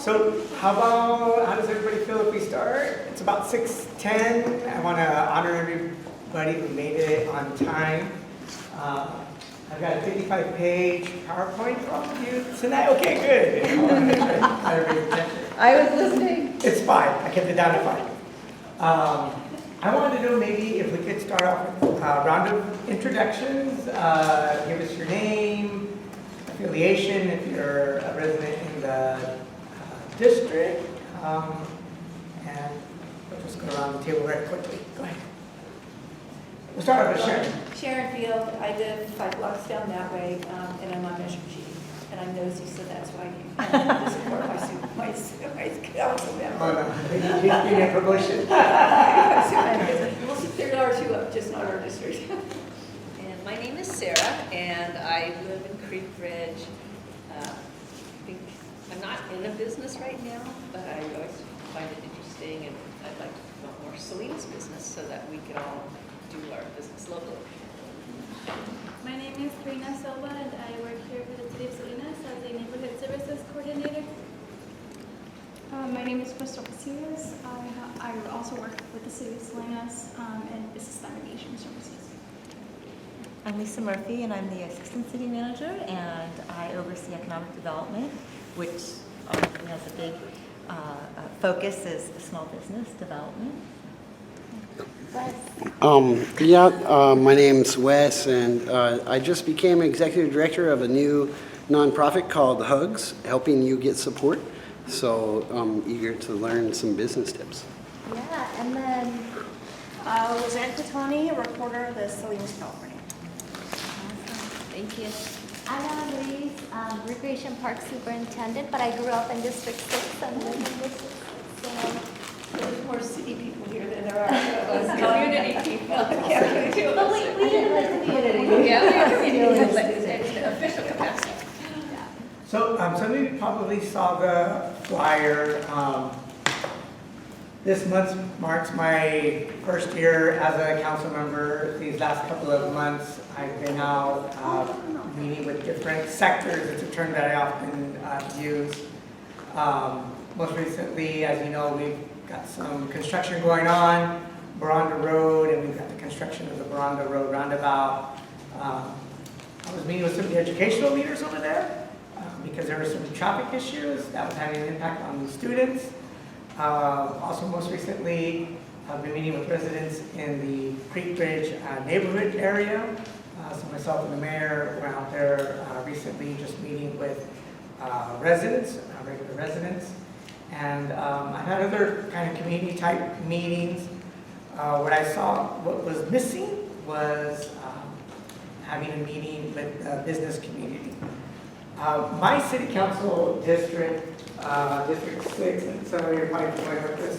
So how does everybody feel if we start? It's about 6:10. I want to honor everybody who made it on time. I've got a 55-page PowerPoint for all of you tonight. Okay, good. I was listening. It's 5. I kept it down to 5. I wanted to know maybe if we could start off with a round of introductions. Give us your name, affiliation, if you're a resident in the district, and we'll just go around the table very quickly. Go ahead. We'll start off with Sharon. Sharon Field. I live 5 blocks down that way, and I'm on Measure G. And I'm nosy, so that's why I support my council member. Oh, no. He's getting a promotion. There are 2 up, just not our district. And my name is Sarah, and I live in Creek Ridge. I think I'm not in a business right now, but I always find it interesting, and I'd like to promote more Salinas business so that we can all do our business locally. My name is Karina Silva, and I work here for the City of Salinas as a Neighborhood Services Coordinator. My name is Crystal Casillas. I also work with the City of Salinas and Business Navigation Services. I'm Lisa Murphy, and I'm the Assistant City Manager, and I oversee economic development, which obviously has a big focus is small business development. My name's Wes, and I just became executive director of a new nonprofit called Hugs, helping you get support. So I'm eager to learn some business tips. Yeah, and then Roseanne Catoni, reporter of the Salinas, California. Thank you. I'm Louise, Recreation Park Superintendent, but I grew up in District 6 and live in District 6. So There's more city people here than there are community people. but we live in the community. Yeah, we're a community, but it's an official capacity. So some of you probably saw the flyer. This month marks my first year as a council member. These last couple of months, I've been out meeting with different sectors. It's a term that I often use. Most recently, as you know, we've got some construction going on, Dorado Road, and we've got the construction of the Dorado Road roundabout. I was meeting with some of the educational leaders over there because there were some traffic issues that was having an impact on the students. Also, most recently, I've been meeting with residents in the Creek Ridge neighborhood area. So myself and the mayor were out there recently just meeting with residents, regular residents. And I've had other kind of community type meetings. What was missing was having a meeting with the business community. My city council district, District 6, and some of you are probably familiar with this,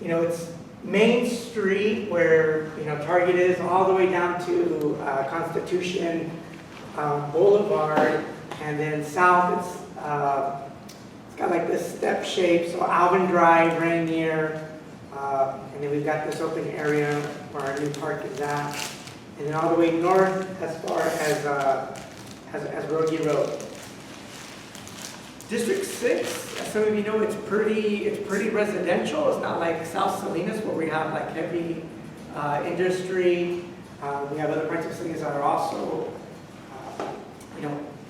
it's Main Street where, Target is, all the way down to Constitution Boulevard, and then south it's got like this step shape, so Alvin Drive, Rainier, and then we've got this open area where our new park is at. And then all the way north as far as Rogie Road. District 6, as some of you know, it's pretty residential. It's not like South Salinas where we have like heavy industry. We have other parts of Salinas that are also,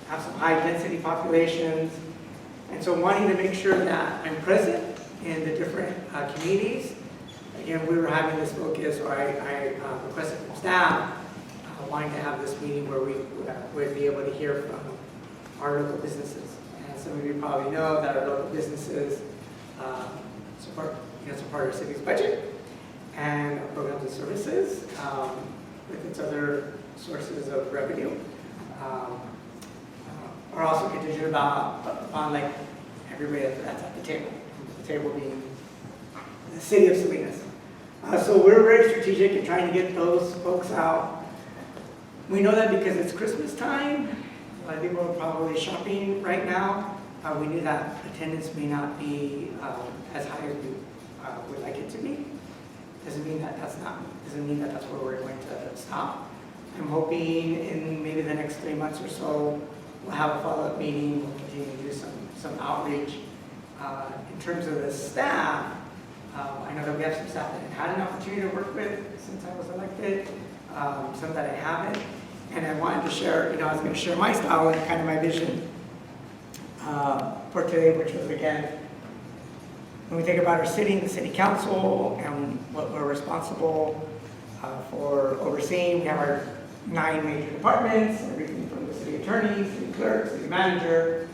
have some high density populations. And so wanting to make sure that I'm present in the different communities. Again, we were having this focus, or I requested from staff, wanting to have this meeting where we would be able to hear from our local businesses. And some of you probably know that our local businesses support our city's budget and our programs and services with its other sources of revenue. Are also contingent upon like everybody that's at the table being the city of Salinas. So we're very strategic in trying to get those folks out. We know that because it's Christmas time, a lot of people are probably shopping right now. We knew that attendance may not be as high as we would like it to be. Doesn't mean that that's where we're going to stop. I'm hoping in maybe the next 3 months or so, we'll have a follow-up meeting, we'll continue to do some outreach. In terms of the staff, I know that we have some staff that I've had an opportunity to work with since I was elected, some that I haven't. And I wanted to share, I was going to share my style and kind of my vision for today, which was, again, when we think about our city and the city council and what we're responsible for overseeing, we have our 9 major departments, everything from the city attorney, city clerk, city manager,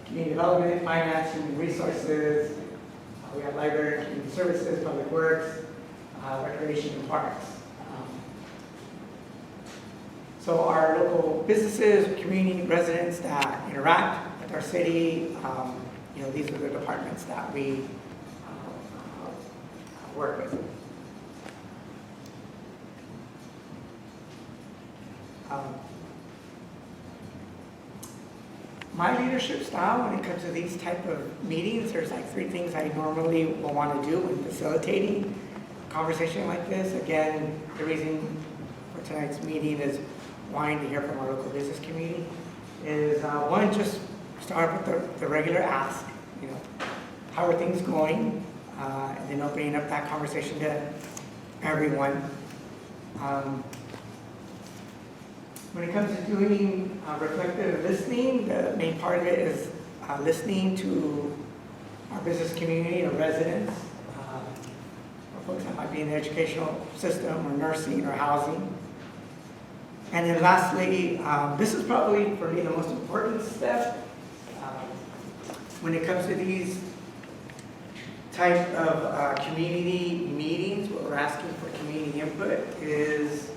community development, finance, human resources. We have library, community services, public works, recreation, and parks. So our local businesses, community residents that interact with our city, these are the departments that we work with. My leadership style when it comes to these type of meetings, there's like 3 things I normally will want to do when facilitating a conversation like this. Again, the reason for tonight's meeting is wanting to hear from our local business community is one, just start with the regular ask, how are things going? And then opening up that conversation to everyone. When it comes to doing reflective listening, the main part of it is listening to our business community, our residents, or folks that might be in the educational system or nursing or housing. And then lastly, this is probably for me the most important step when it comes to these type of community meetings. What we're asking for community input is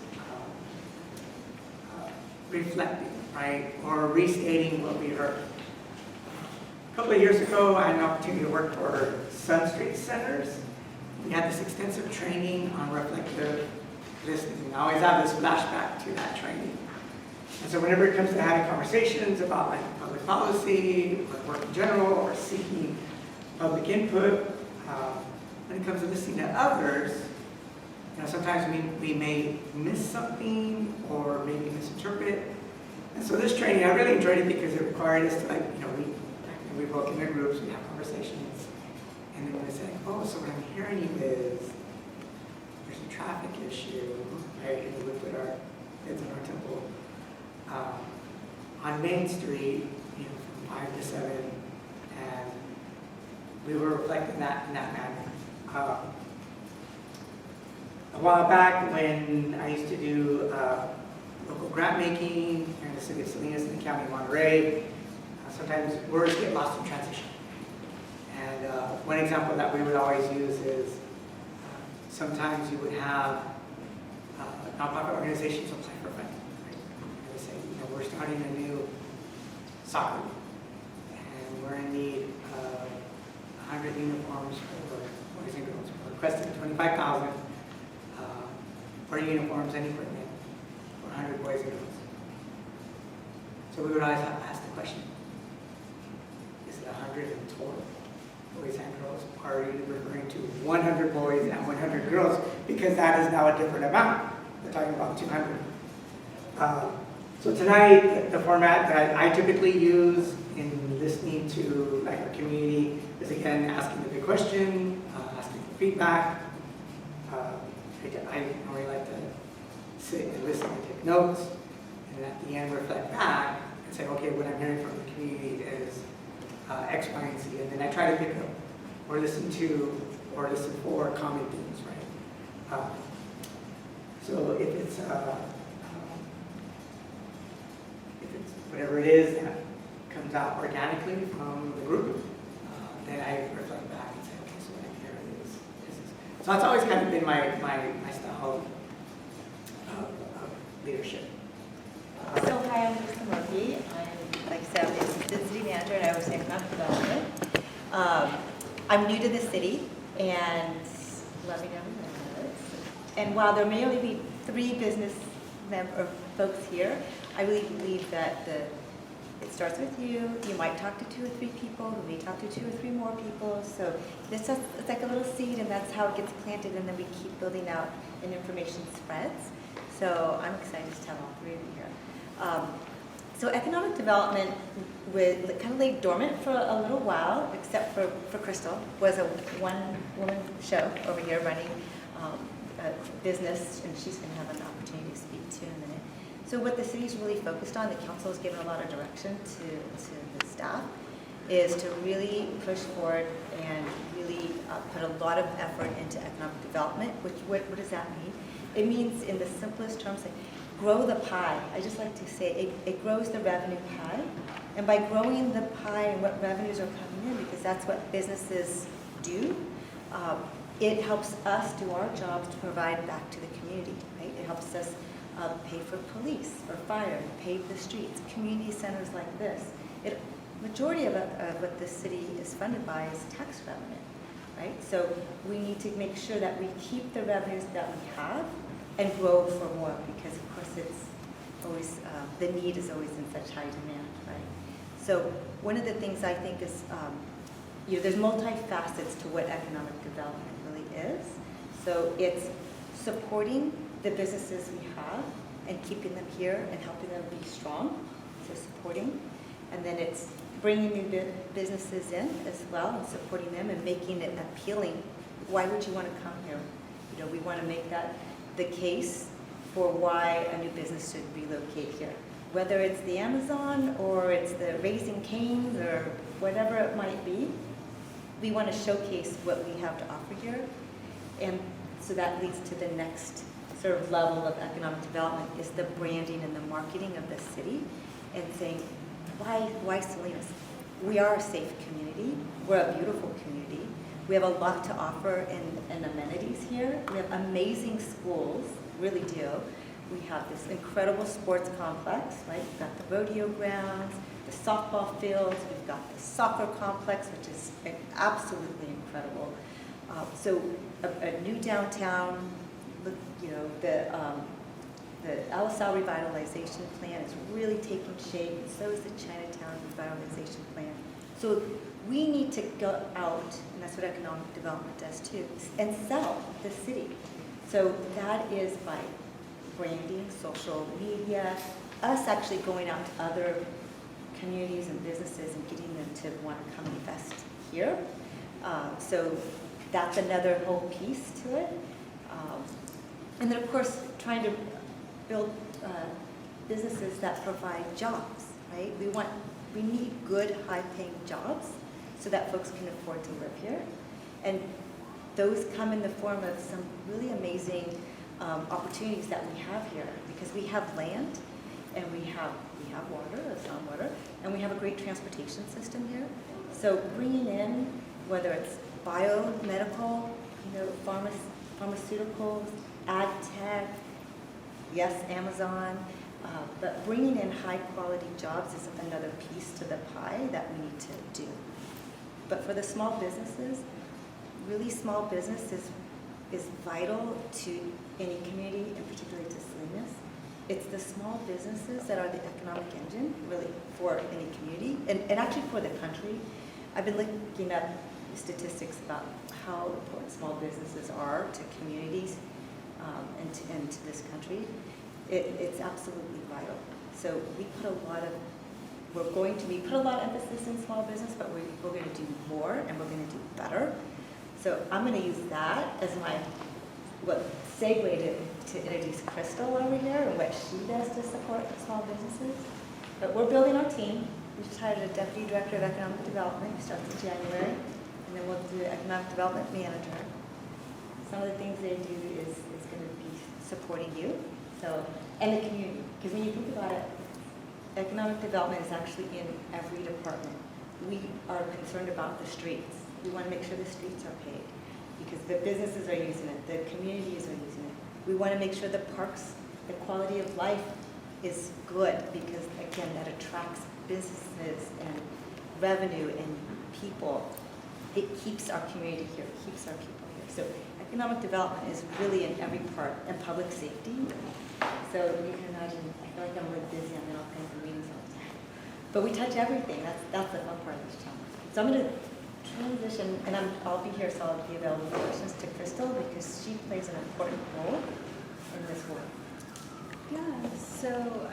reflecting, right, or restating what we heard. A couple of years ago, I had an opportunity to work for Sun Street Centers. We had this extensive training on reflective listening. I always have this flashback to that training. And so whenever it comes to having conversations about like public policy, or work in general, or seeking public input, when it comes to listening to others, sometimes we may miss something or maybe misinterpret. And so this training, I really enjoyed it because it required us to we broke into groups, we have conversations, and then when it's like, oh, so what I'm hearing is there's a traffic issue, right? And we put our kids in our temple on Main Street, from 5 to 7, and we were reflecting that in that manner. A while back when I used to do local grant making here in the city of Salinas and the county of Monterey, sometimes words get lost in transition. And one example that we would always use is sometimes you would have nonprofit organizations apply for funding. Right? They say, we're starting a new soccer league, and we're in need of 100 uniforms for boys and girls. We're requesting $25,000 for uniforms and equipment for 100 boys and girls. So we would always have to ask the question, is it 100 in total, boys and girls? Or are you referring to 100 boys and 100 girls? Because that is now a different amount. We're talking about 200. So tonight, the format that I typically use in listening to our community is again asking the big question, asking for feedback. I normally like to sit and listen and take notes, and at the end reflect back and say, okay, what I'm hearing from the community is X, Y, and Z, and then I try to pick up or listen to or listen for common themes, right? So if it's whatever it is that comes out organically from the group, then I reflect back and say, okay, so what I'm hearing is this. So that's always kind of been my style of leadership. So hi, I'm Lisa Murphy. I'm, like I said, I'm the assistant city manager and I oversee economic development. I'm new to the city and loving every minute of it. And while there may only be 3 business folks here, I really believe that it starts with you. You might talk to 2 or 3 people. You may talk to 2 or 3 more people. So it's like a little seed, and that's how it gets planted, and then we keep building out, and information spreads. So I'm excited to have all 3 of you here. So economic development kind of lay dormant for a little while, except for Crystal, was a one-woman show over here running a business, and she's going to have an opportunity to speak to in a minute. So what the city's really focused on, the council has given a lot of direction to the staff, is to really push forward and really put a lot of effort into economic development. What does that mean? It means, in the simplest terms, like grow the pie. I just like to say it grows the revenue pie. And by growing the pie and what revenues are coming in, because that's what businesses do, it helps us do our jobs to provide back to the community, right? It helps us pay for police or fire, pave the streets, community centers like this. Majority of what the city is funded by is tax revenue, right? So we need to make sure that we keep the revenues that we have and grow for more, because of course it's always, the need is always in such high demand, right? So one of the things I think is, there's multifacets to what economic development really is. So it's supporting the businesses we have and keeping them here and helping them be strong, so supporting. And then it's bringing new businesses in as well and supporting them and making it appealing. Why would you want to come here? We want to make that the case for why a new business should relocate here. Whether it's the Amazon or it's the Raising Cane's or whatever it might be, we want to showcase what we have to offer here. And so that leads to the next sort of level of economic development, is the branding and the marketing of the city, and saying, why Salinas? We are a safe community. We're a beautiful community. We have a lot to offer in amenities here. We have amazing schools, really do. We have this incredible sports complex, right? We've got the rodeo grounds, the softball fields, we've got the soccer complex, which is absolutely incredible. So a new downtown, the LSL revitalization plan is really taking shape, and so is the Chinatown revitalization plan. So we need to go out, and that's what economic development does too, and sell the city. So that is by branding, social media, us actually going out to other communities and businesses and getting them to want to come invest here. So that's another whole piece to it. And then of course, trying to build businesses that provide jobs, right? We need good, high-paying jobs so that folks can afford to live here. And those come in the form of some really amazing opportunities that we have here, because we have land and we have water, sound water, and we have a great transportation system here. So bringing in, whether it's biomedical, pharmaceuticals, ag tech, yes, Amazon, but bringing in high-quality jobs is another piece to the pie that we need to do. But for the small businesses, really small business is vital to any community, and particularly to Salinas. It's the small businesses that are the economic engine, really, for any community, and actually for the country. I've been looking up statistics about how important small businesses are to communities and to this country. It's absolutely vital. So we put a lot of emphasis in small business, but we're going to do more and we're going to do better. So I'm going to use that as my segue to introduce Crystal over here and what she does to support small businesses. But we're building our team. We just hired a deputy director of economic development who starts in January, and then we'll do an economic development manager. Some of the things they do is going to be supporting you, and the community. Because when you think about it, economic development is actually in every department. We are concerned about the streets. We want to make sure the streets are paved because the businesses are using it, the communities are using it. We want to make sure the parks, the quality of life is good because, again, that attracts businesses and revenue and people. It keeps our community here, it keeps our people here. So economic development is really in every part, and public safety. So you can imagine, I feel like I'm really busy, I'm in all kinds of meetings all the time. But we touch everything, that's the fun part of this challenge. So I'm going to transition, and I'll be here, so I'll be available for questions to Crystal because she plays an important role in this work. Yeah, so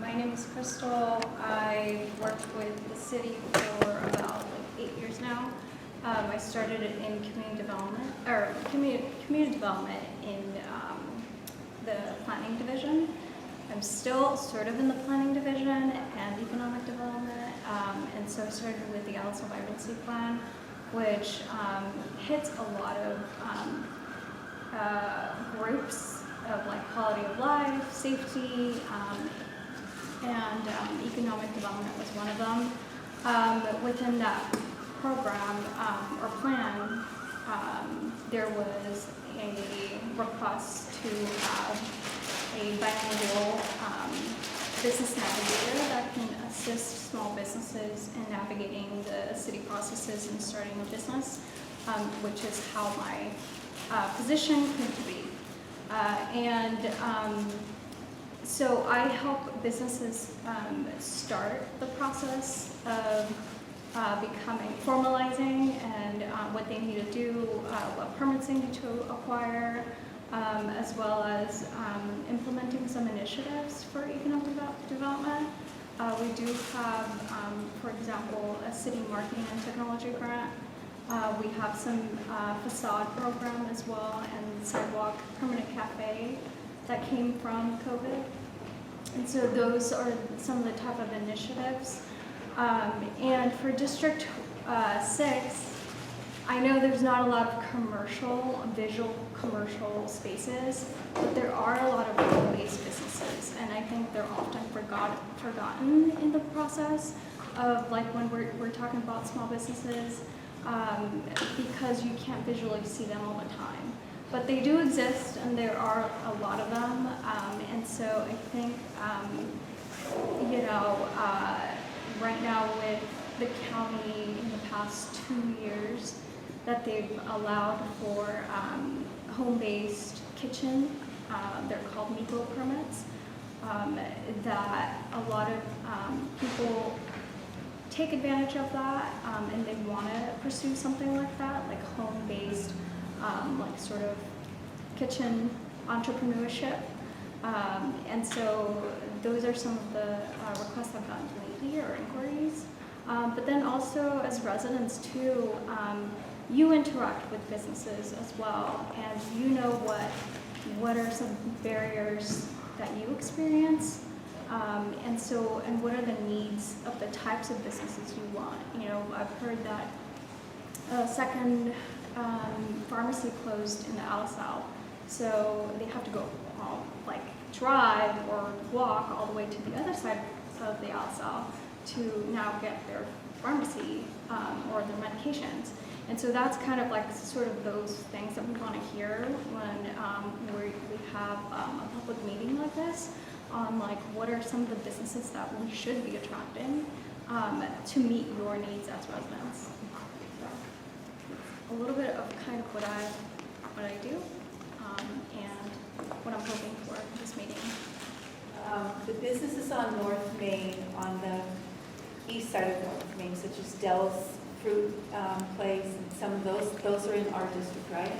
my name is Crystal. I worked with the city for about 8 years now. I started it in community development, or community development in the planning division. I'm still sort of in the planning division and economic development, and so I started with the Alsa Vibrancy Plan, which hits a lot of groups of like quality of life, safety, and economic development was one of them. Within that program or plan, there was a request to have a bilingual business navigator that can assist small businesses in navigating the city processes and starting a business, which is how my position came to be. So I help businesses start the process of formalizing and what they need to do, what permits they need to acquire, as well as implementing some initiatives for economic development. We do have, for example, a city marketing and technology grant. We have some facade program as well, and sidewalk permanent cafe that came from COVID. And so those are some of the type of initiatives. And for District 6, I know there's not a lot of visual commercial spaces, but there are a lot of home-based businesses, and I think they're often forgotten in the process of like when we're talking about small businesses, because you can't visually see them all the time. But they do exist, and there are a lot of them, and so I think, right now with the county in the past 2 years, that they've allowed for home-based kitchen, they're called MECO permits, that a lot of people take advantage of that, and they want to pursue something like that, like home-based, like sort of kitchen entrepreneurship. And so those are some of the requests I've gotten lately, or inquiries. But then also as residents too, you interact with businesses as well, and you know what are some barriers that you experience, and what are the needs of the types of businesses you want. You know, I've heard that a second pharmacy closed in the South, so they have to go drive or walk all the way to the other side of the South to now get their pharmacy or their medications. And so that's kind of like sort of those things that we want to hear when we have a public meeting like this, on like what are some of the businesses that we should be attracting to meet your needs as residents. So a little bit of kind of what I do and what I'm hoping for this meeting. The businesses on North Main, on the east side of North Main, such as Dell's Fruit Place, and some of those are in our district, right?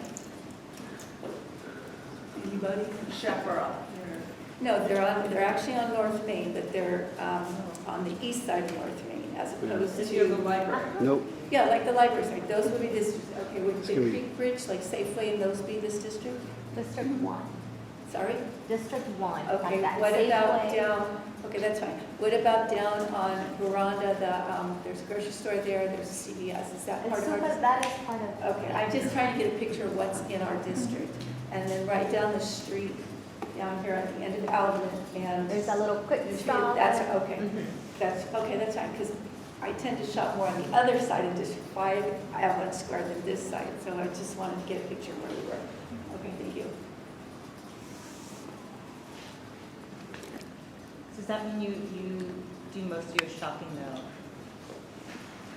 Anybody? Chaparral. No, they're actually on North Main, but they're on the east side of North Main, as opposed to the library. Nope. Yeah, like the library side. Those would be this. Okay, would It's Big gonna be- Creek Bridge, like Safeway, and those be this district? District 1. Sorry. District 1. Okay. like that What about Safeway. down? Okay, that's fine. What about down on Veranda? There's a grocery store there. There's a CVS. Is that part It's of our super, district? that is part of. Okay, I'm just trying to get a picture of what's in our district. And then right down the street, down here at the end of Alvin, and There's a little quick stop. that's okay. That's fine, because I tend to shop more on the other side of District 5, Alvin Square, than this side. So I just wanted to get a picture of where we were. Okay, thank you. Does that mean you do most of your shopping though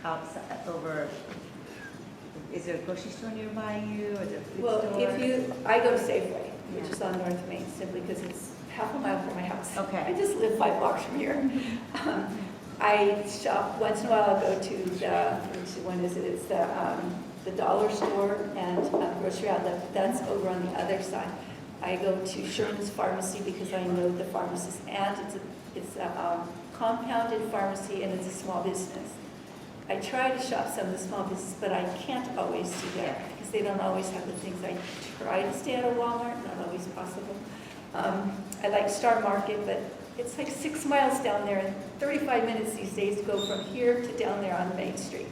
outside, is there a grocery store nearby you, or is there a food Well, store? I go to Safeway, which Yeah. is on North Main, simply because it's half a mile from my house. Okay. I just live 5 blocks from here. I shop, once in a while I'll go to it's the dollar store and grocery outlet, but that's over on the other side. I go to Sherman's Pharmacy because I know the pharmacist, and it's a compounded pharmacy and it's a small business. I try to shop some of the small businesses, but I can't always do that because they don't always have the things. I try to stay out of Walmart, not always possible. I like Star Market, but it's like 6 miles down there and 35 minutes these days to go from here to down there on Main Street.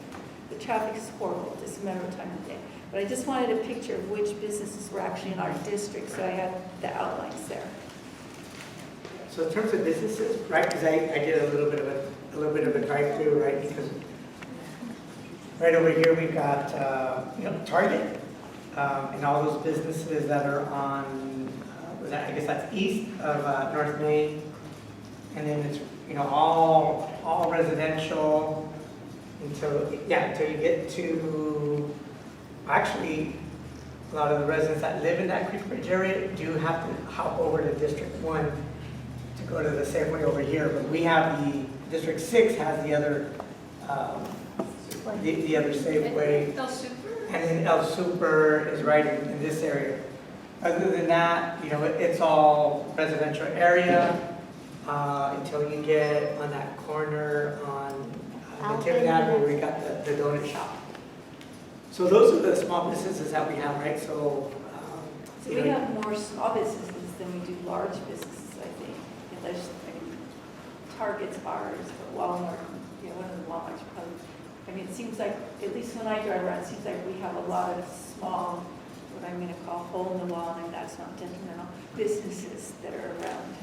The traffic is horrible, just a matter of time of day. But I just wanted a picture of which businesses were actually in our district, so I had the outlines there. So in terms of businesses, right, because I did a little bit of a drive-through, right, because right over here we've got, Target, and all those businesses that are on, I guess that's east of North Main, and then it's, all residential until you get to, actually, a lot of the residents that live in that Creek Bridge area do have to hop over to District 1 to go to the Safeway over here, but we have District 6 has the other, the other Safeway. El Super? And then El Super is right in this area. Other than that, it's all residential area until you get on that corner on Nativity Avenue where we got the donut shop. So those are the small businesses that we have, right? So, So we have more small businesses than we do large businesses, I think. Unless, Target's ours, but Walmart, one of the Walmart's probably, it seems like, at least when I drive around, it seems like we have a lot of small, what I'm going to call hole-in-the-wall, and that's not detrimental, businesses that are around.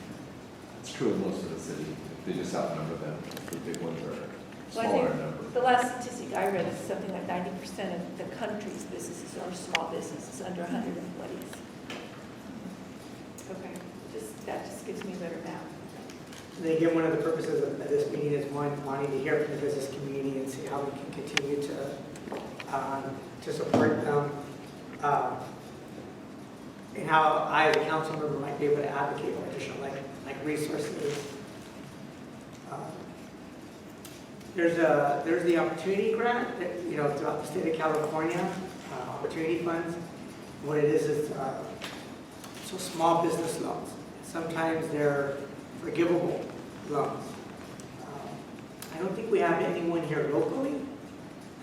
It's true of most of the city. They just outnumber them. The big ones are Well, I smaller think in number. the last statistic I read is something like 90% of the country's businesses are small businesses, under 100 employees. Okay, that just gives me a better map. And again, one of the purposes of this meeting is wanting to hear from the business community and see how we can continue to support them, and how I, as a council member, might be able to advocate for additional like resources. There's the opportunity grant that, throughout the state of California, opportunity funds. What it is so small business loans. Sometimes they're forgivable loans. I don't think we have anyone here locally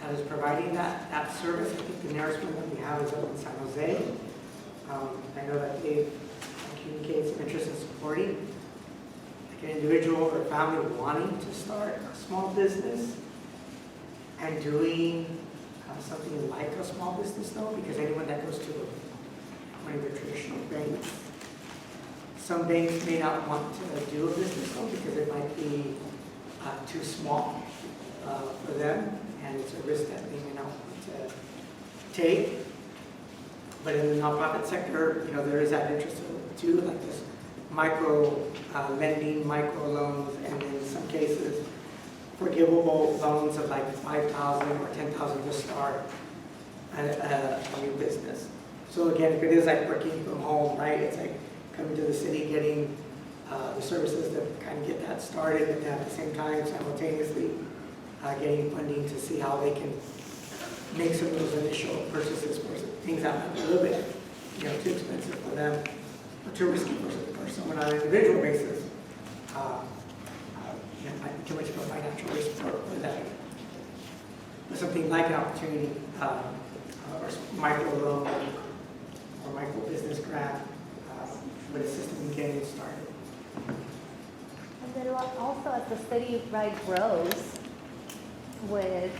that is providing that service. I think the nearest one that we have is up in San Jose. I know that they communicate some interest in supporting like an individual or family wanting to start a small business and doing something like a small business loan, because anyone that goes to one of the traditional banks, some banks may not want to do a business loan because it might be too small for them, and it's a risk that they may not want to take. But in the nonprofit sector, there is that interest too, like this micro lending, micro loans, and in some cases, forgivable loans of like $5,000 or $10,000 to start a new business. So again, if it is like working from home, right, it's like coming to the city, getting the services to kind of get that started, and at the same time, simultaneously getting funding to see how they can make some of those initial purchases for things that might be a little bit, too expensive for them, or too risky for someone on an individual basis. Might be too much of a financial risk for them. But something like an opportunity or micro loan or micro business grant would assist in getting it started. And then also as the city grows with,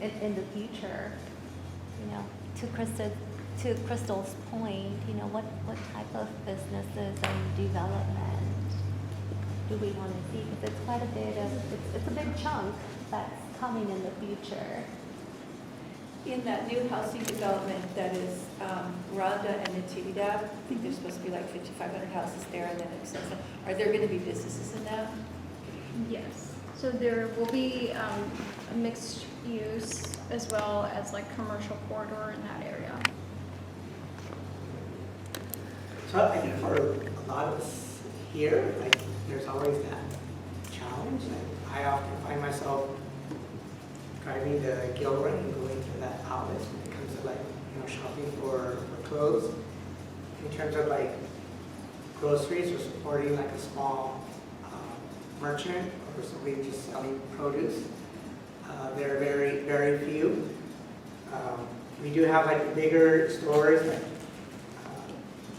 in the future, to Crystal's point, what type of businesses and development do we want to see? Because it's quite a bit of, it's a big chunk that's coming in the future. In that new housing development that is Rhonda and Natividad, I think there's supposed to be like 5,500 houses there, and then are there going to be businesses in that? Yes. So there will be a mixed use as well as like commercial corridor in that area. So I think for a lot of us here, there's always that challenge. I often find myself driving to Gilroy and going to that outlet when it comes to shopping for clothes. in terms of like groceries or supporting like a small merchant or somebody just selling produce. There are very, very few. We do have like bigger stores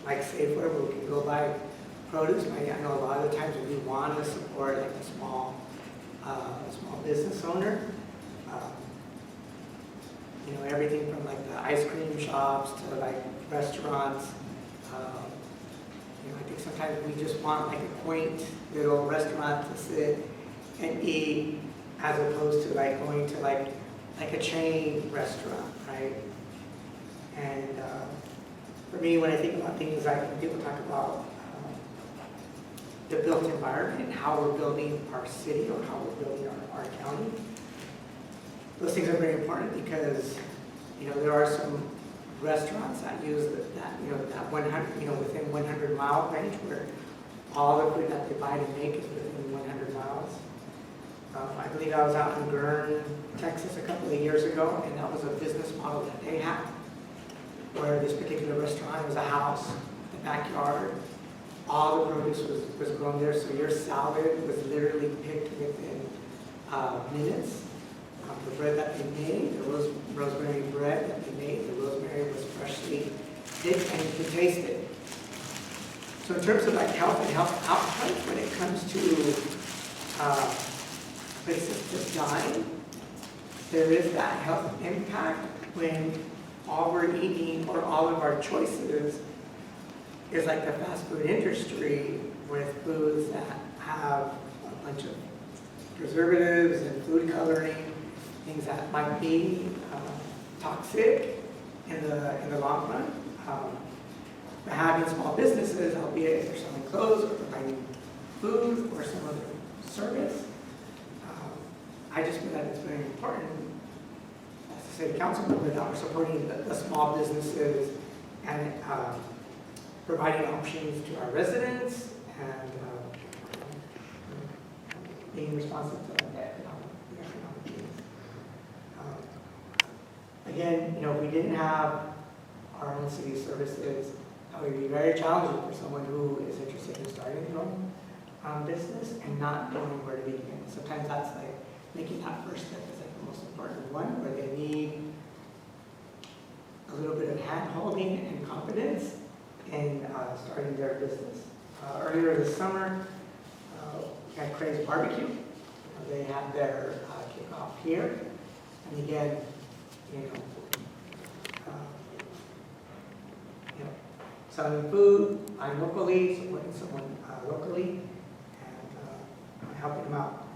like Safeway where we can go buy produce. I know a lot of the times we want to support like a small business owner. You know, everything from like the ice cream shops to like restaurants. You know, I think sometimes we just want like a quaint little restaurant to sit and eat, as opposed to like going to like a chain restaurant, right? And for me, when I think about things like when people talk about the built environment and how we're building our city or how we're building our county, those things are very important because, you know, there are some restaurants that use that 100, you know, within 100-mile range where all the food that they buy to make is within 100 miles. I believe I was out in Gurn, Texas a couple of years ago, and that was a business model that they had, where this particular restaurant was a house, the backyard, all the produce was grown there, so your salad was literally picked within minutes. The bread that they made, the rosemary bread that they made, the rosemary was freshly picked and you could taste it. So in terms of like health and health outcomes, when it comes to places just dying, there is that health impact when all we're eating or all of our choices is like the fast food industry with foods that have a bunch of preservatives and food coloring, things that might be toxic in the long run. But having small businesses, albeit they're selling clothes or providing food or some other service, I just feel that it's very important as a city council member that we're supporting the small businesses and providing options to our residents and being responsive to the economic needs. Again, you know, if we didn't have our own city services, that would be very challenging for someone who is interested in starting their own business and not knowing where to begin. Sometimes that's like making that first step is like the most important one, where they need a little bit of hand-holding and confidence in starting their business. Earlier this summer, we had Craig's Barbecue. They had their kickoff here. And again, selling food, buying locally, supporting someone locally, and helping them out.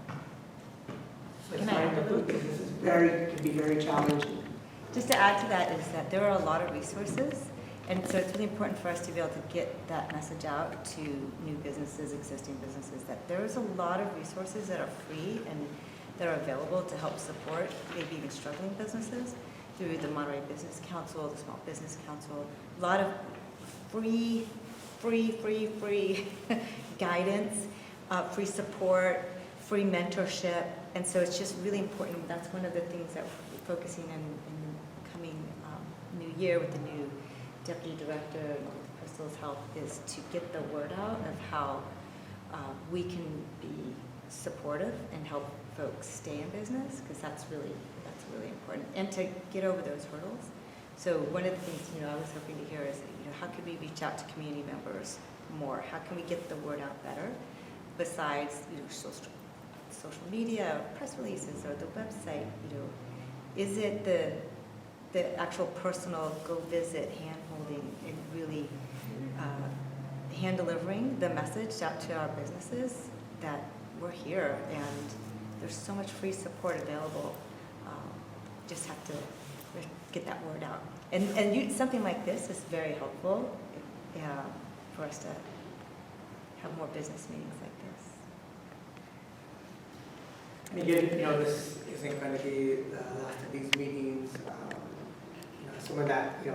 But starting the food business can be very challenging. Just to add to that is that there are a lot of resources, and so it's really important for us to be able to get that message out to new businesses, existing businesses, that there's a lot of resources that are free and that are available to help support maybe even struggling businesses through the Monterey Business Council, the Small Business Council, a lot of free guidance, free support, free mentorship, and so it's just really important. That's one of the things that we're focusing in the coming new year with the new deputy director of Crystal's Health is to get the word out of how we can be supportive and help folks stay in business, because that's really important, and to get over those hurdles. So one of the things I was hoping to hear is how can we reach out to community members more? How can we get the word out better? Besides social media, press releases, or the website, is it the actual personal go visit, hand holding, and really hand delivering the message out to our businesses that we're here and there's so much free support available. Just have to get that word out. And something like this is very helpful for us to have more business meetings like this. And again, this isn't going to be the last of these meetings. Someone that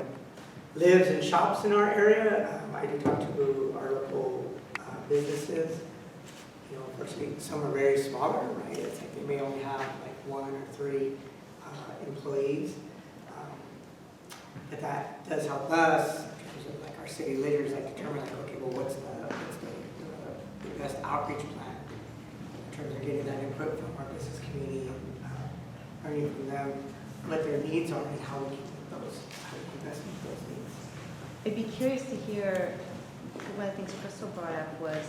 lives and shops in our area, I do talk to our local businesses. Unfortunately, some are very smaller, right? It's like they may only have like 1 or 3 employees. But that does help us in terms of like our city leaders like determine like, okay, well, what's the best outreach plan in terms of getting that input from our business community, learning from them what their needs are and how we can meet those, how we can best meet those needs. I'd be curious to hear, one of the things Crystal brought up was,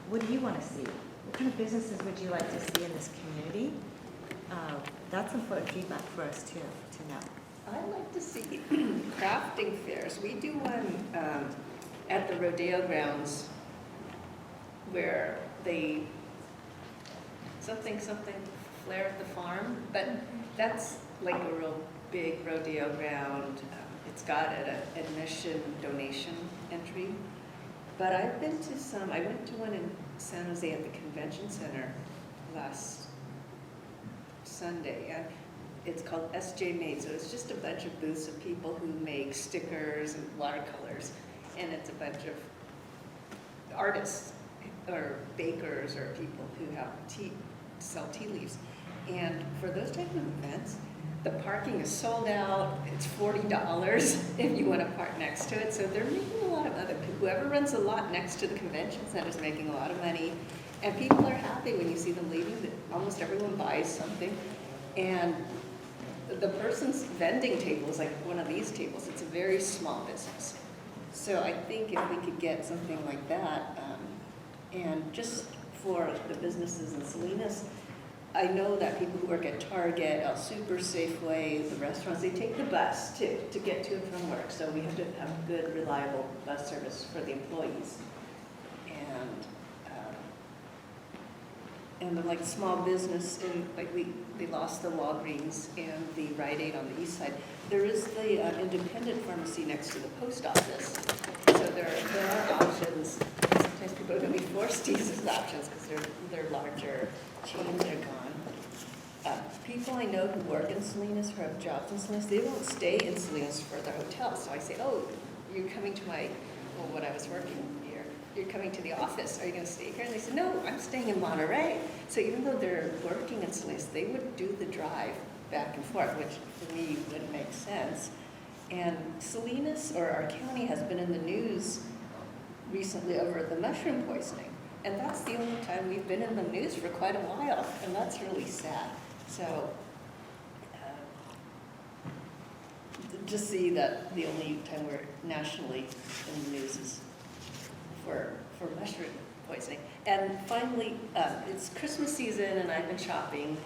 what do you want to see? What kind of businesses would you like to see in this community? That's important feedback for us too, to know. I'd like to see crafting fairs. We do one at the rodeo grounds where they, something flair at the farm, but that's like a real big rodeo ground. It's got an admission donation entry. But I've been to some, I went to one in San Jose at the convention center last Sunday. And it's called SJ Made, so it's just a bunch of booths of people who make stickers and watercolors. And it's a bunch of artists or bakers or people who have sell tea leaves. And for those type of events, the parking is sold out. It's $40 if you want to park next to it. So they're making a lot of other people. Whoever runs a lot next to the convention center is making a lot of money. And people are happy when you see them leaving. That almost everyone buys something. And the person's vending table is like one of these tables. It's a very small business. So I think if we could get something like that, and just for the businesses in Salinas, I know that people who work at Target, El Super, Safeway, the restaurants, they take the bus to get to and from work. So we have to have good, reliable bus service for the employees. And the like small business, in like they lost the Walgreens and the Rite Aid on the east side. There is the independent pharmacy next to the post office. So there are options. Sometimes people are going to be forced to use these options because they're larger chains are gone. People I know who work in Salinas, who have jobs in Salinas, they won't stay in Salinas for their hotel. So I say, oh, you're coming to when I was working here, you're coming to the office. Are you going to stay here? And they said, no, I'm staying in Monterey. So even though they're working in Salinas, they would do the drive back and forth, which for me wouldn't make sense. And Salinas, or our county, has been in the news recently over the mushroom poisoning. And that's the only time we've been in the news for quite a while, and that's really sad. So just see that the only time we're nationally in the news is for mushroom poisoning. And finally, it's Christmas season and I've been shopping.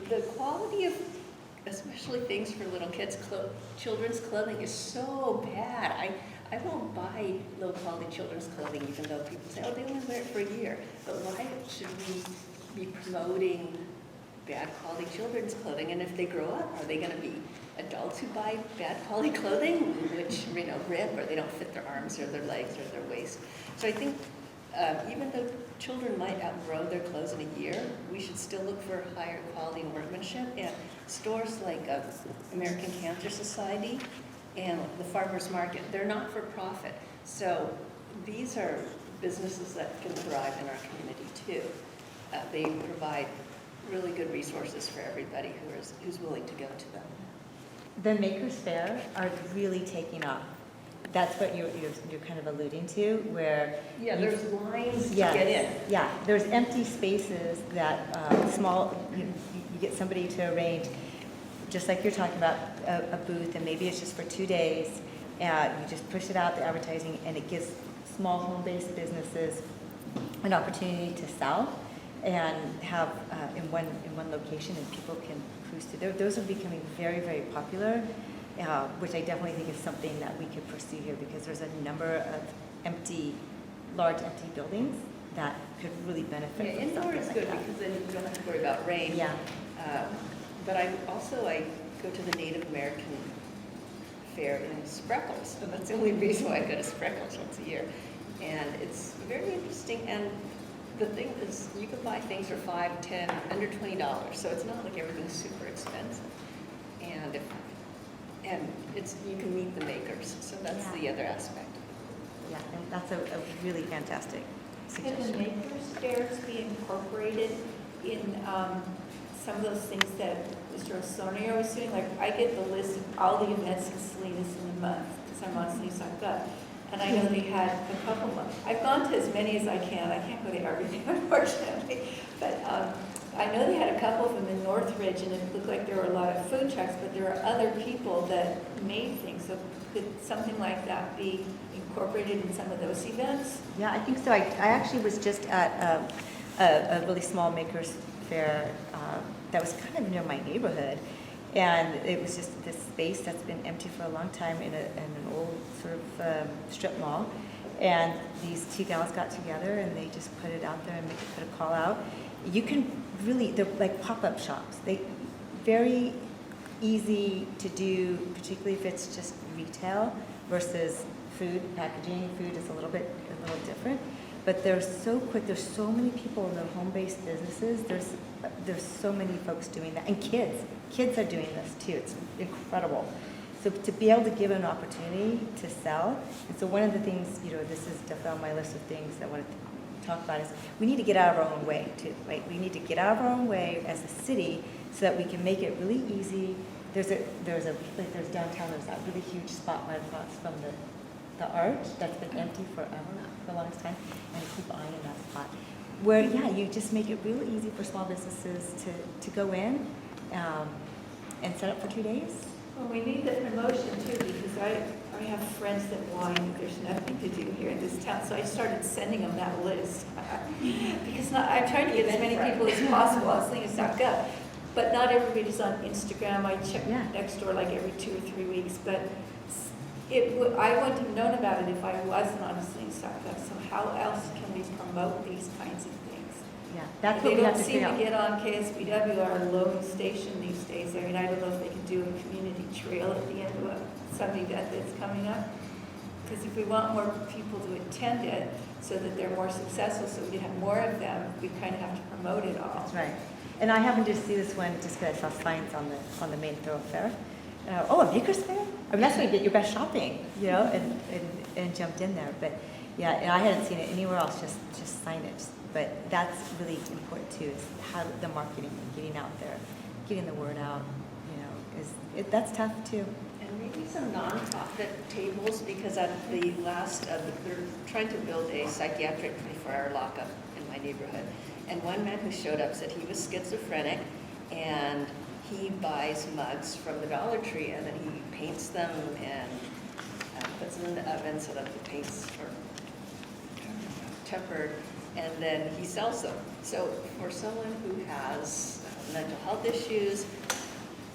The quality of, especially things for little kids, children's clothing is so bad. I won't buy low-quality children's clothing, even though people say, oh, they only wear it for a year. But why should we be promoting bad quality children's clothing? And if they grow up, are they going to be adults who buy bad quality clothing, which, rip, or they don't fit their arms or their legs or their waist? So I think even though children might outgrow their clothes in a year, we should still look for higher quality workmanship. And stores like American Cancer Society and the farmers market, they're not for profit. So these are businesses that can thrive in our community too. They provide really good resources for everybody who's willing to go to them. The Makers Fair are really taking off. That's what you're kind of alluding to, where there's lines to get in. Yeah, there's empty spaces that you get somebody to arrange, just like you're talking about a booth, and maybe it's just for 2 days. You just push it out, the advertising, and it gives small home-based businesses an opportunity to sell and have in one location, and people can cruise to there. Those are becoming very, very popular, which I definitely think is something that we could pursue here, because there's a number of large empty buildings that could really benefit from indoor something is like good that. because then you don't have to worry about rain. Yeah. But I go to the Native American fair in Spreckles, and that's the only reason why I go to Spreckles once a year. And it's very interesting, and the thing is, you can buy things for $5, $10, under $20, so it's not like everything's super expensive. And you can meet the makers, so that's the other aspect. Yeah, and that's a really fantastic Can the suggestion. makers' fairs be incorporated in some of those things that Mr. Osorio was doing, like I get the list of all the events in Salinas in the month, because I'm on Salinas.gov. And I know they had a couple of them. I've gone to as many as I can. I can't go to everything, unfortunately. But I know they had a couple of them in Northridge, and it looked like there were a lot of food trucks, but there are other people that made things. So could something like that be incorporated in some of those events? Yeah, I think so. I actually was just at a really small makers fair that was kind of near my neighborhood. And it was just this space that's been empty for a long time in an old sort of strip mall. And these two gals got together and they just put it out there and put a call out. You can really, they're like pop-up shops. They very easy to do, particularly if it's just retail versus food, packaging. Food is a little different. But they're so quick. There's so many people in their home-based businesses. There's so many folks doing that, and kids are doing this too. It's incredible. So to be able to give an opportunity to sell, and so one of the things, this is definitely on my list of things that I want to talk about is we need to get out of our own way too, right? We need to get out of our own way as a city so that we can make it really easy. There's downtown. There's that really huge spot right across from the arch that's been empty for the longest time, and I keep eyeing that spot. Where, you just make it really easy for small businesses to go in and set up for 2 days. Well, we need the promotion too, because I have friends that whine there's nothing to do here in this town, so I started sending them that list. Because I'm trying to get as many people as possible on Salinas.gov, but not everybody's on Instagram. I check next door like every 2 or 3 weeks, but I wouldn't have known about it if I wasn't on Salinas.gov, so how else can we promote these kinds of things? Yeah, that's what we have to figure out. They don't seem to get on KSBW, our lone station these days. I mean, I don't know if they can do a community trail at the end of some event that's coming up. Because if we want more people to attend it so that they're more successful, so we can have more of them, we kind of have to promote it all. That's right. And I happened to see this one just because I saw signs on the main thoroughfare. A Makers Fair? I mean, that's where you get your best shopping, and jumped in there. But yeah, and I hadn't seen it anywhere else, just signage. But that's really important too, is how the marketing, getting out there, getting the word out, that's tough too. And maybe some nonprofit tables, because at the last, they're trying to build a psychiatric 24-hour lockup in my neighborhood. And one man who showed up said he was schizophrenic, and he buys mugs from the Dollar Tree, and then he paints them and puts them in the oven so that the paints are tempered, and then he sells them. So for someone who has mental health issues,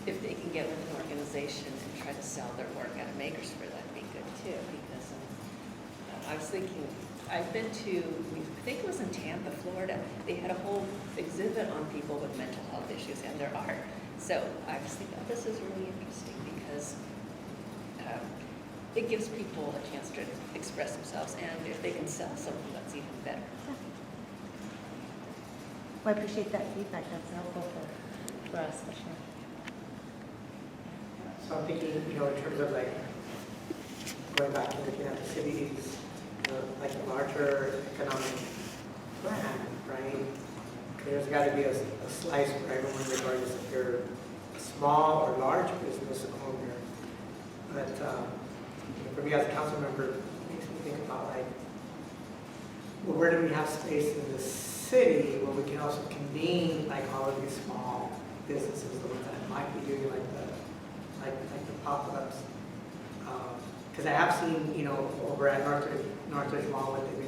if they can get with an organization and try to sell their work at a Makers Fair, that'd be good too, because I was thinking, I've been to, I think it was in Tampa, Florida, they had a whole exhibit on people with mental health issues and their art. So I was thinking, this is really interesting because it gives people a chance to express themselves, and if they can sell something, that's even better. Well, I appreciate that feedback. That's helpful for us, for sure. So I'm thinking, in terms of like going back and looking at the city's, like a larger economic plan, right? There's got to be a slice for everyone, regardless if you're a small or large business owner. But for me as a council member, it makes me think about like, well, where do we have space in the city where we can also convene like all of these small businesses, the ones that might be doing like the pop-ups. Because I have seen, over at Northridge Mall what they've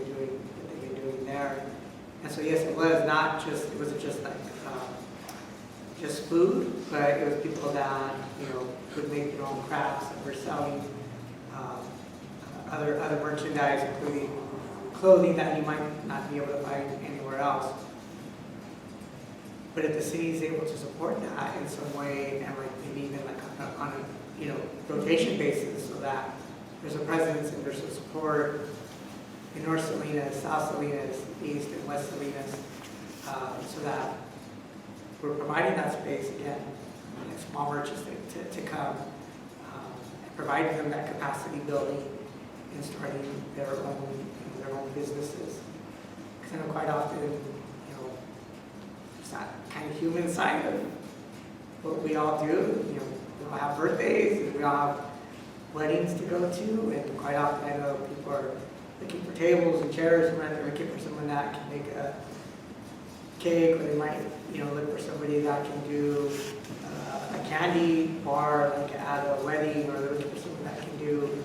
been doing there. And so yes, it wasn't just like just food, but it was people that would make their own crafts and were selling other merchandise, including clothing that you might not be able to find anywhere else. But if the city is able to support that in some way, and like maybe even like on a rotation basis, so that there's a presence and there's a support in North Salinas, South Salinas, East and West Salinas, so that we're providing that space again, like small merchants to come, and providing them that capacity building and starting their own businesses. Because I know quite often, just that kind of human side of what we all do. You know, we all have birthdays, and we all have weddings to go to, and quite often I know people are looking for tables and chairs, and they're looking for someone that can make a cake, or they might, you know, look for somebody that can do a candy bar, like at a wedding, or they're looking for someone that can do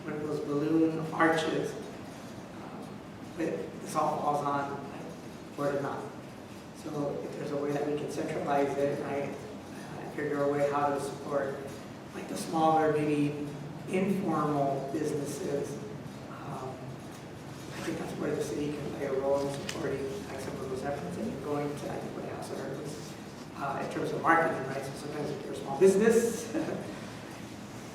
one of those balloon arches. But this all falls on like, word of mouth. So if there's a way that we can centralize it, right, figure a way how to support like the smaller, maybe informal businesses, I think that's where the city can play a role in supporting like some of those efforts. And going to, I think what I also heard was in terms of marketing, right? So sometimes if you're a small business,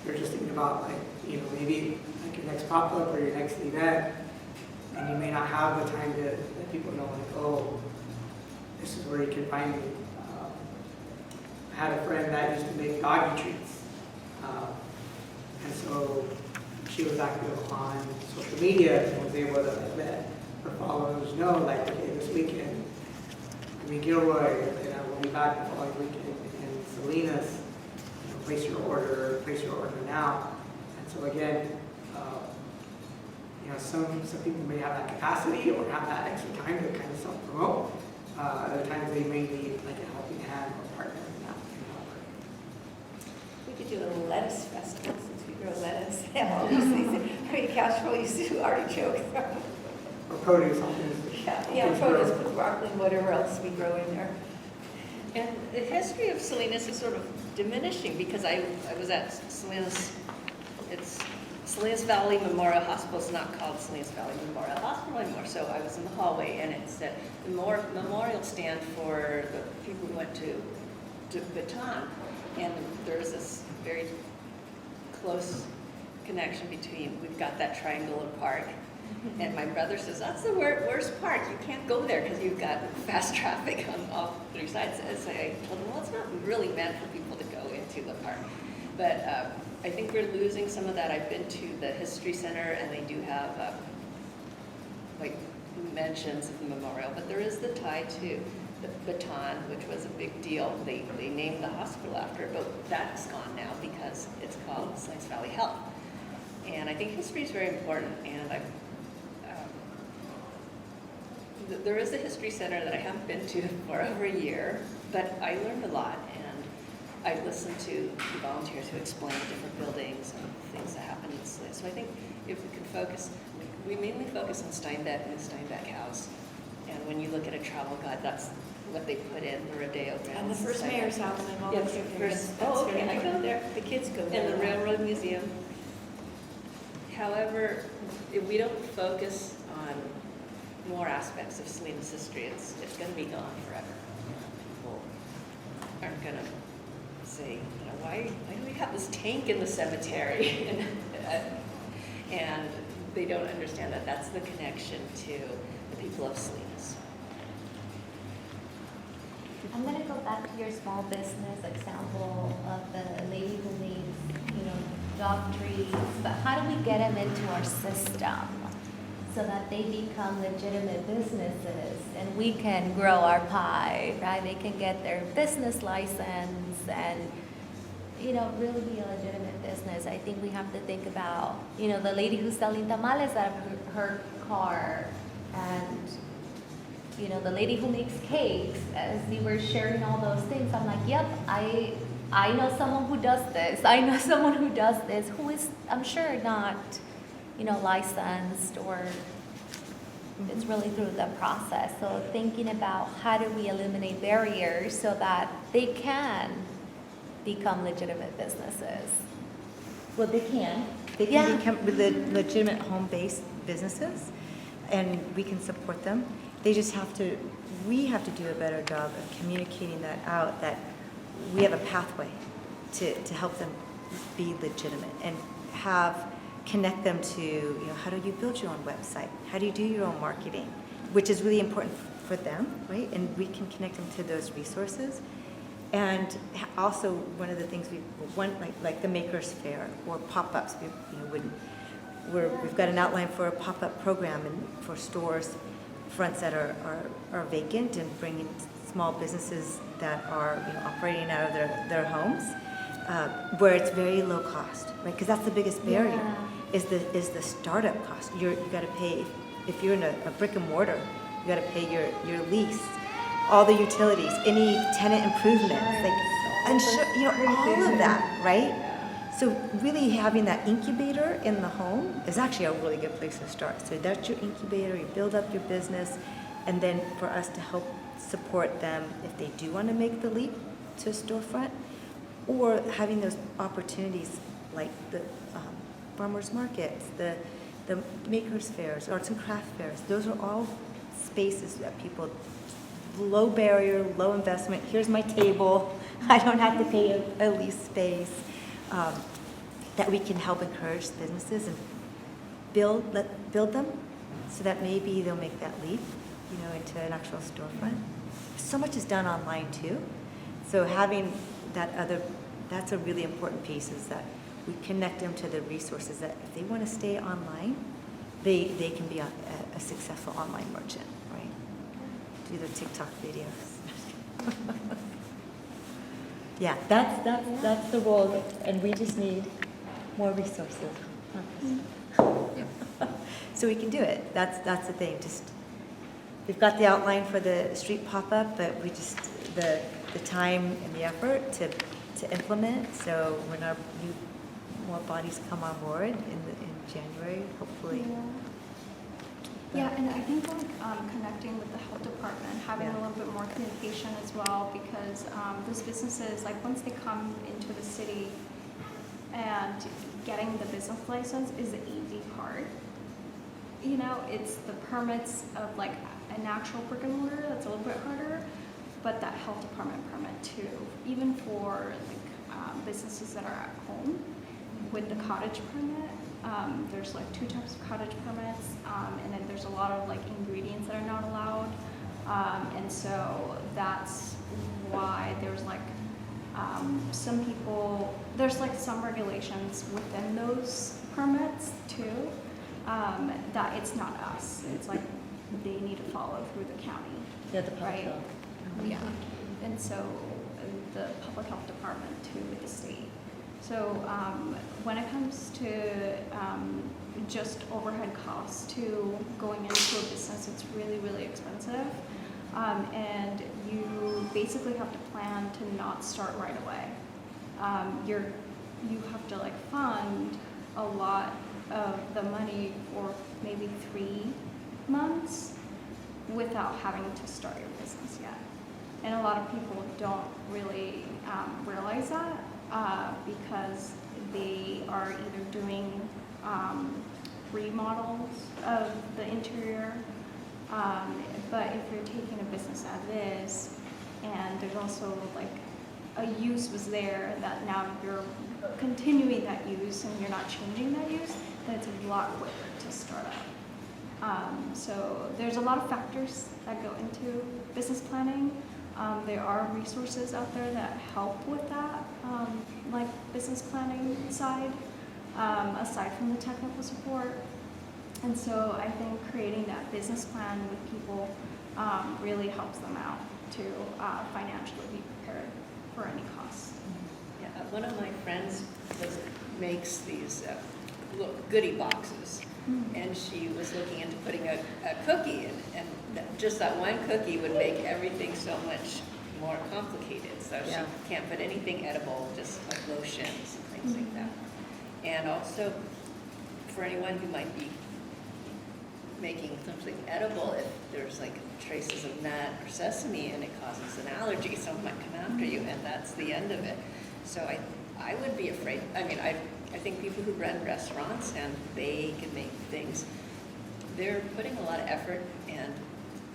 you're just thinking about like, you know, maybe like your next pop-up or your next event, and you may not have the time to let people know like, oh, this is where you can find me. I had a friend that used to make doggy treats, and so she was active on social media and was able to like, let her followers know, like, okay, this weekend, I'm in Gilroy, and I will be back the following weekend in Salinas. You know, place your order now. And so again, you know, some people may have that capacity or have that extra time to kind of self-promote. Other times they may need like a helping hand or partner in that. We could do a lettuce festival since we grow lettuce and all these things. I mean, Cashville used to do artichokes. Or produce, something. Yeah, produce with broccoli and whatever else we grow in there. And the history of Salinas is sort of diminishing because I was at Salinas, it's Salinas Valley Memorial Hospital is not called Salinas Valley Memorial Hospital anymore. So I was in the hallway and it said the memorial stand for the people who went to Baton. And there's this very close connection between, we've got that triangular park. And my brother says, that's the worst part. You can't go there because you've got fast traffic on all three sides. So I told him, well, it's not really meant for people to go into the park. But I think we're losing some of that. I've been to the History Center, and they do have like mentions of the memorial. But there is the tie to the Baton, which was a big deal. They named the hospital after it, but that's gone now because it's called Salinas Valley Health. And I think history is very important, and there is a history center that I haven't been to for over a year, but I learned a lot, and I listened to the volunteers who explain different buildings and things that happen in Salinas. So I think if we can focus, we mainly focus on Steinbeck and the Steinbeck House, and when you look at a travel guide, that's what they put in the Rodeo grounds. And the first mayor's house, I'm always Yes, there. first, oh, okay, I go there. The kids go there. And the Railroad Museum. However, if we don't focus on more aspects of Salinas history, it's going to be gone forever. People aren't going to say, you know, why do we have this tank in the cemetery? And they don't understand that that's the connection to the people of Salinas. I'm gonna go back to your small business example of the lady who makes, you know, dog treats, but how do we get them into our system so that they become legitimate businesses and we can grow our pie, right? They can get their business license and, you know, really be a legitimate business. I think we have to think about, you know, the lady who's selling tamales out of her car, and you know, the lady who makes cakes. As we were sharing all those things, I'm like, yep, I know someone who does this. I know someone who does this, who is, I'm sure, not, you know, licensed, or it's really through the process. So thinking about how do we eliminate barriers so that they can become legitimate businesses. Well, they can. They can Yeah. become legitimate home-based businesses, and we can support them. They just have to, we have to do a better job of communicating that out, that we have a pathway to help them be legitimate and connect them to, you know, how do you build your own website? How do you do your own marketing? Which is really important for them, right? And we can connect them to those resources. And also, one of the things like the Makers Fair or pop-ups, we've got an outline for a pop-up program and for stores. fronts that are vacant and bringing small businesses that are operating out of their homes, where it's very low cost, right? Because that's the biggest barrier, is the startup cost. You got to pay, if you're in a brick and mortar, you got to pay your lease, all the utilities, any tenant improvements, all of that, right? So really having that incubator in the home is actually a really good place to start. So that's your incubator, you build up your business, and then for us to help support them if they do want to make the leap to a storefront, or having those opportunities like the farmers markets, the makers fairs, arts and craft fairs. Those are all spaces that people, low barrier, low investment. Here's my table. I don't have to pay a lease space. That we can help encourage businesses and build them so that maybe they'll make that leap, into an actual storefront. So much is done online too. So having that's a really important piece, is that we connect them to the resources that if they want to stay online, they can be a successful online merchant, right? Do their TikTok videos. Yeah, that's the role, and we just need more resources. So we can do it. That's the thing. Just we've got the outline for the street pop-up, but we just the time and the effort to implement. So when our more bodies come on board in January, hopefully. Yeah, and I think connecting with the health department, having a little bit more communication as well, because those businesses, like once they come into the city, and getting the business license is the easy part. It's the permits of like an actual brick and mortar that's a little bit harder, but that health department permit too, even for like businesses that are at home with the cottage permit. There's like 2 types of cottage permits, and then there's a lot of like ingredients that are not allowed, and so that's why there's like there's like some regulations within those permits too, that it's not us. It's like they need to follow through the county. Yeah, the public right? health. Yeah, and so the public health department too with the state. So when it comes to just overhead costs to going into a business, it's really, really expensive. And you basically have to plan to not start right away. You have to like fund a lot of the money for maybe 3 months without having to start your business yet. And a lot of people don't really realize that because they are either doing remodels of the interior, but if you're taking a business as is, and there's also like a use was there that now you're continuing that use and you're not changing that use, then it's a lot quicker to start up. So there's a lot of factors that go into business planning. There are resources out there that help with that, like business planning side, aside from the technical support. And so I think creating that business plan with people really helps them out to financially be prepared for any costs. Yeah, one of my friends makes these goodie boxes, and she was looking into putting a cookie in, and just that one cookie would make everything so much more complicated. So she can't put anything edible, just like lotions and things like that. And also, for anyone who might be making something edible, if there's like traces of nut or sesame and it causes an allergy, someone might come after you, and that's the end of it. So I would be afraid. I mean, I think people who run restaurants and bake and make things, they're putting a lot of effort, and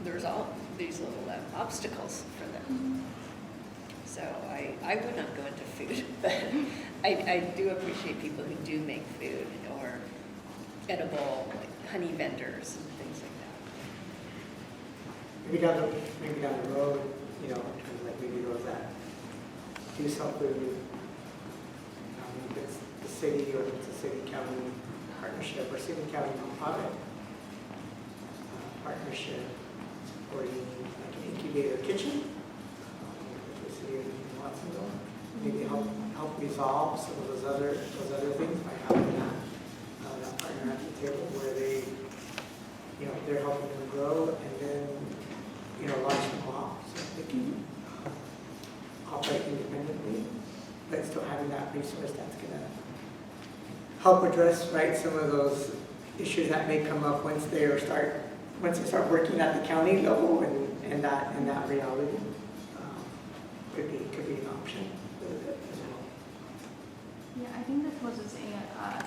there's all these little obstacles for them. So I would not go into food, but I do appreciate people who do make food, or edible, like honey vendors and things like that. Maybe down the road, in terms of like maybe those that do sell food, if it's the city or if it's a city-county partnership or city-county nonprofit partnership, supporting like an incubator kitchen, with the city of Watsonville. Maybe help resolve some of those other things by having that partner at the table where they, they're helping them grow and then, launch them off so that they can operate independently, but still having that resource that's going to help address, right, some of those issues that may come up once they start working at the county level, and that reality could be an option as well. Yeah, I think the closest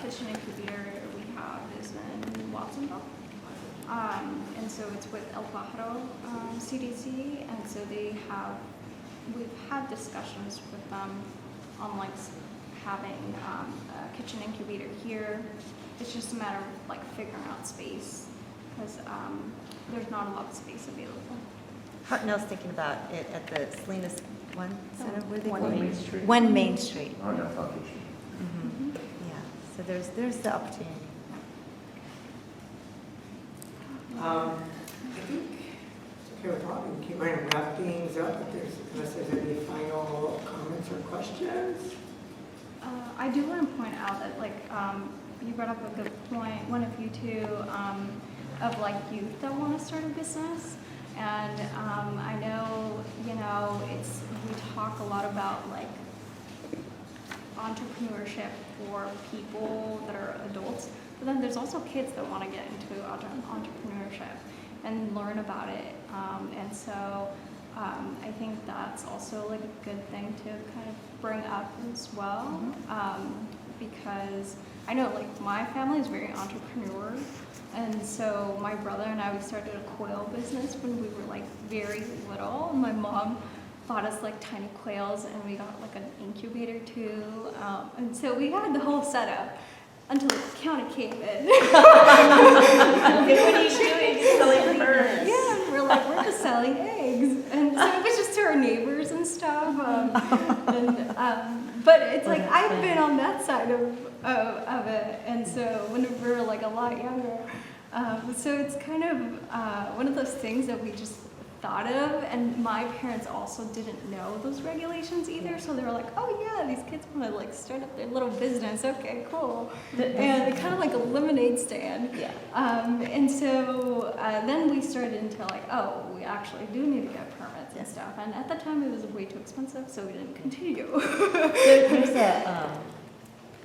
kitchen incubator we have is in Watsonville. And so it's with El Pájaro CDC, and so we've had discussions with them on like having a kitchen incubator here. It's just a matter of like figuring out space, because there's not a lot of space available. Hartnell's thinking about it at the Salinas One Center. Where they One call it? Main Street. One Main Street. Oh, no, Foundation. Mhm. Yeah, so there's the opportunity. I think it's okay with Rob. We can keep trying to wrap things up unless there's any final comments or questions. I do want to point out that like you brought up a good point, one of you two, of like youth that want to start a business. And I know, we talk a lot about like entrepreneurship for people that are adults, but then there's also kids that want to get into entrepreneurship and learn about it. And so I think that's also like a good thing to kind of bring up as well, because I know like my family is very entrepreneur. And so my brother and I, we started a quail business when we were like very little. My mom bought us like tiny quails, and we got like an incubator too. And so we had the whole setup until the county came in. What are you doing? Selling birds? Yeah, and we're just selling eggs. And so it was just to our neighbors and stuff. But it's like I've been on that side of it, and so when we were like a lot younger. So it's kind of one of those things that we just thought of, and my parents also didn't know those regulations either, so they were like, oh yeah, these kids want to like start up their little business, okay, cool. And kind of like a lemonade stand. Yeah. And so then we started into like, oh, we actually do need to get permits and stuff, and at the time it was way too expensive, so we didn't continue. There's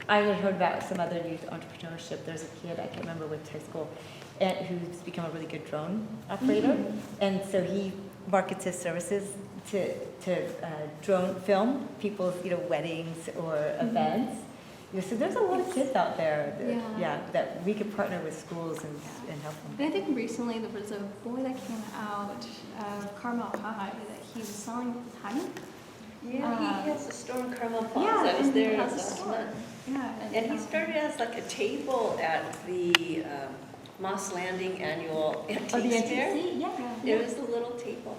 I had heard about some other youth entrepreneurship. There's a kid, I can't remember which high school, who's become a really good drone operator. And so he markets his services to drone film people's weddings or events. So there's a lot of kids out there that we could partner with schools and help them. And I think recently there was a boy that came out of Carmel High that he was selling honey. Yeah, he has a store in Carmel Falls. Yeah, I was and he there has a last store. month. Yeah, And he started as like a table at the Moss Landing annual antique fair. Yeah. It was a little table.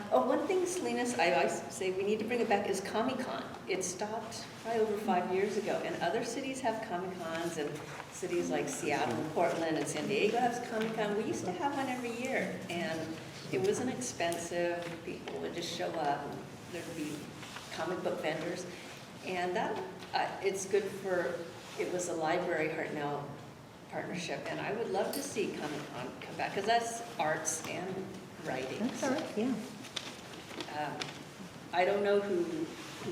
One thing, Salinas, I always say we need to bring it back is Comic-Con. It stopped probably over 5 years ago, and other cities have Comic-Cons, and cities like Seattle, and Portland, and San Diego have Comic-Con. We used to have one every year, and it wasn't expensive. People would just show up, and there'd be comic book vendors, and that it's good for. It was a library Hartnell partnership, and I would love to see Comic-Con come back because that's arts and writing. That's all right, yeah. I don't know who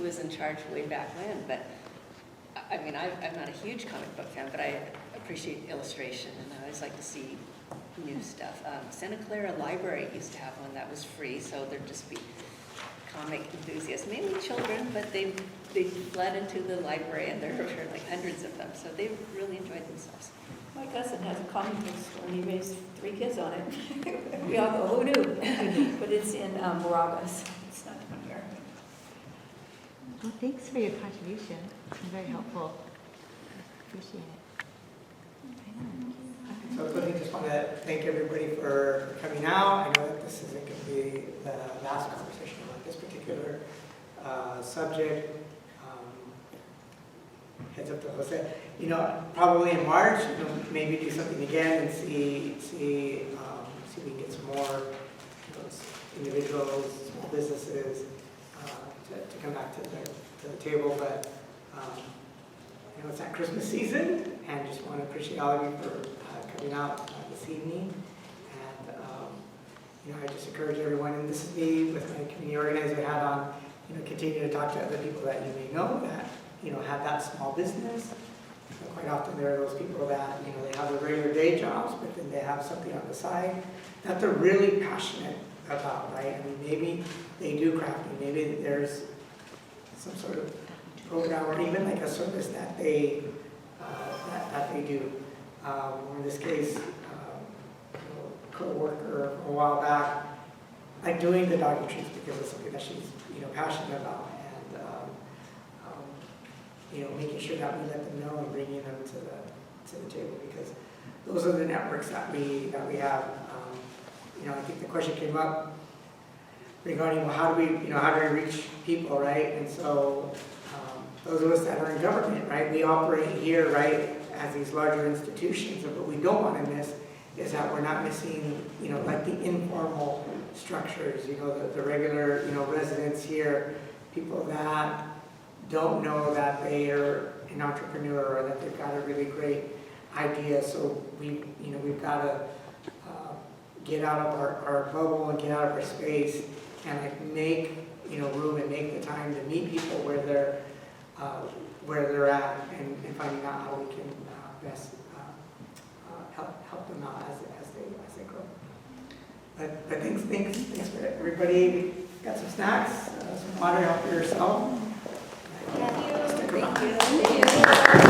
was in charge way back when, but I mean, I'm not a huge comic book fan, but I appreciate illustration, and I always like to see new stuff. Santa Clara Library used to have one that was free, so there'd just be comic enthusiasts, mainly children, but they fled into the library, and there were like hundreds of them, so they really enjoyed themselves. My cousin has a comic book store, and he raised 3 kids on it. We all go, who knew? But it's in Moragas. It's not down here. Well, thanks for your contribution. It's been very helpful. Appreciate it. So I really just want to thank everybody for coming out. I know that this isn't going to be the last conversation on this particular subject. Heads up to Jose. Probably in March, maybe do something again and see if we can get some more individuals, small businesses, to come back to the table. But you know, it's that Christmas season, and just want to appreciate all of you for coming out this evening. And you know, I just encourage everyone, and this is me with my community organizer hat on, you know, continue to talk to other people that you may know that, you know, have that small business. You know, quite often there are those people that, you know, they have their regular day jobs, but then they have something on the side that they're really passionate about, right? I mean, maybe they do crafting, maybe there's some sort of program or even like a service that they that they do. Or in this case, you know, a co-worker a while back, like doing the doggy treats because it's something that she's, you know, passionate about, and you know, making sure that we let them know and bringing them to the table, because those are the networks that we have. You know, I think the question came up regarding, well, how do we reach people, right? And so those of us that are in government, right, we operate here, right, as these larger institutions, and what we don't want to miss is that we're not missing, you know, like the informal structures, you know, the regular, you know, residents here, people that don't know that they are an entrepreneur or that they've got a really great idea. So we've got to get out of our bubble and get out of our space and like make, you know, room and make the time to meet people where they're at, and finding out how we can best help them out as they grow. But thanks for everybody. Got some snacks, some water, help yourself. Thank you. Stick around. Thank you.